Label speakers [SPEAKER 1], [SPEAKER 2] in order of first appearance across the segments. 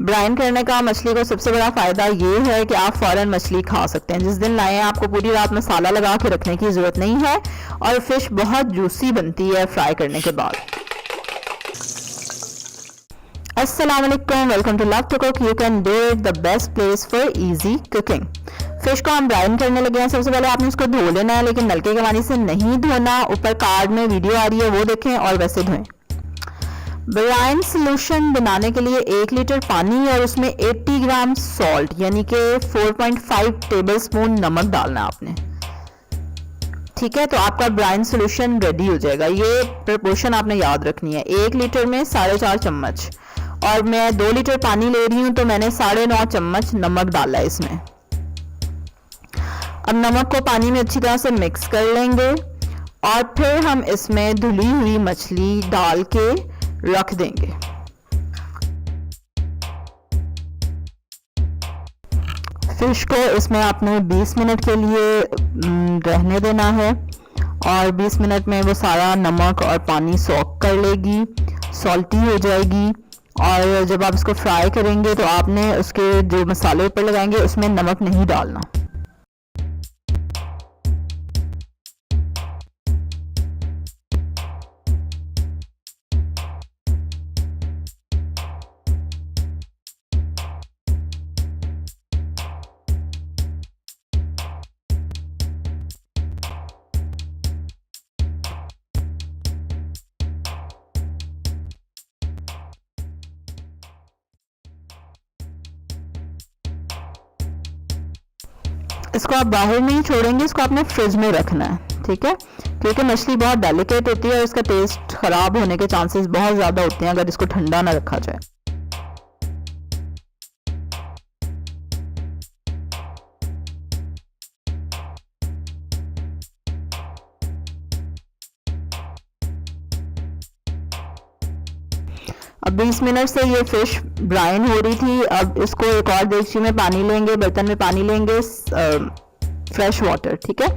[SPEAKER 1] Bryan करने का मछली को सबसे बड़ा फ़ायदा ये है कि आप फ़ौरन मछली खा सकते हैं। जिस दिन लाएं आपको पूरी रात मसाला लगा के रखने की ज़रूरत नहीं है और फ़िश बहुत जूसी बनती है फ्राई करने के बाद। अस्सलाम वालेकुम, welcome to Love to Cook. You can do it, the best place for easy cooking. Fish को हम ब्राइन करने लगे हैं। सबसे पहले आपने इसको धो लेना है, लेकिन नलके के पानी से नहीं धोना। ऊपर कार्ड में वीडियो आ रही है, वो देखें और वैसे धोएं। ब्राइन सोल्यूशन बनाने के लिए 1 लीटर पानी और उसमें 80 ग्राम सॉल्ट यानी कि 4.5 टेबल स्पून नमक डालना है आपने। ठीक है, तो आपका ब्राइन सोल्यूशन रेडी हो जाएगा। ये प्रपोर्शन आपने याद रखनी है। 1 लीटर में 4.5 चम्मच और मैं 2 लीटर पानी ले रही हूँ, तो मैंने 9.5 चम्मच नमक डाला है इसमें। अब नमक को पानी में अच्छी तरह से मिक्स कर लेंगे और फिर हम इसमें धुली हुई मछली डाल के रख देंगे। फिश को इसमें आपने 20 मिनट के लिए रहने देना है और 20 मिनट में वो सारा नमक और पानी सोक कर लेगी, सॉल्टी हो जाएगी। और जब आप इसको फ्राई करेंगे तो आपने उसके जो मसाले ऊपर लगाएंगे उसमें नमक नहीं डालना। इसको आप बाहर नहीं छोड़ेंगे, इसको आपने फ्रिज में रखना है। ठीक है, क्योंकि मछली बहुत डेलिकेट होती है और इसका टेस्ट खराब होने के चांसेस बहुत ज़्यादा होते हैं अगर इसको ठंडा ना रखा जाए। अब 20 मिनट से ये फिश ब्राइन हो रही थी। अब इसको एक और देगची में पानी लेंगे, बर्तन में पानी लेंगे, फ्रेश वाटर। ठीक है,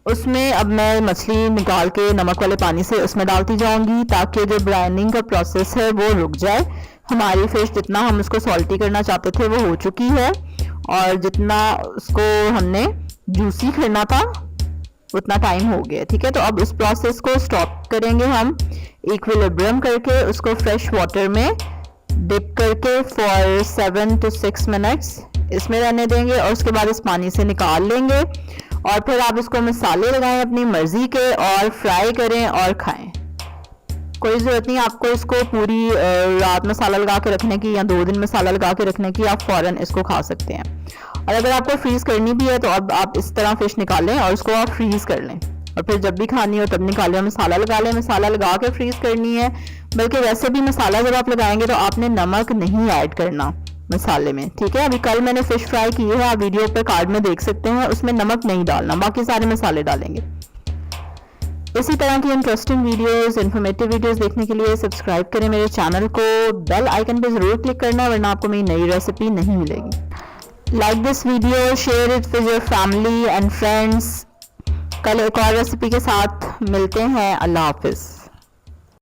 [SPEAKER 1] उसमें अब मैं मछली निकाल के नमक वाले पानी से उसमें डालती जाऊंगी ताकि जो ब्राइनिंग का प्रोसेस है वो रुक जाए। हमारी फिश जितना हम उसको सॉल्टी करना चाहते थे वो हो चुकी है और जितना उसको हमने जूसी करना था उतना टाइम हो गया। ठीक है, तो अब इस प्रोसेस को स्टॉप करेंगे हम इक्विलिब्रियम करके, उसको फ्रेश वाटर में डिप करके फॉर 7 to 6 मिनट्स इसमें रहने देंगे और उसके बाद इस पानी से निकाल लेंगे और फिर आप इसको मसाले लगाएं अपनी मर्जी के और फ्राई करें और खाएं। कोई ज़रूरत नहीं आपको इसको पूरी रात मसाला लगा के रखने की या 2 दिन मसाला लगा के रखने की, आप फ़ौरन इसको खा सकते हैं। और अगर आपको फ्रीज़ करनी भी है तो अब आप इस तरह फ़िश निकालें और उसको आप फ्रीज़ कर लें और फिर जब भी खानी हो तब निकालें, मसाला लगा लें। मसाला लगा के फ्रीज़ करनी है, बल्कि वैसे भी मसाला जब आप लगाएंगे तो आपने नमक नहीं ऐड करना मसाले में। ठीक है, अभी कल मैंने फ़िश फ्राई की है, आप वीडियो पर कार्ड में देख सकते हैं, उसमें नमक नहीं डालना, बाकी सारे मसाले डालेंगे। इसी तरह की इंटरेस्टिंग वीडियोस, इन्फॉर्मेटिव वीडियोस देखने के लिए सब्सक्राइब करें मेरे चैनल को, बेल आइकन पे ज़रूर क्लिक करना वरना आपको मेरी नई रेसिपी नहीं मिलेगी। Like this video, share it with your family and friends. कल एक और रेसिपी के साथ मिलते हैं। अल्लाह हाफिज़।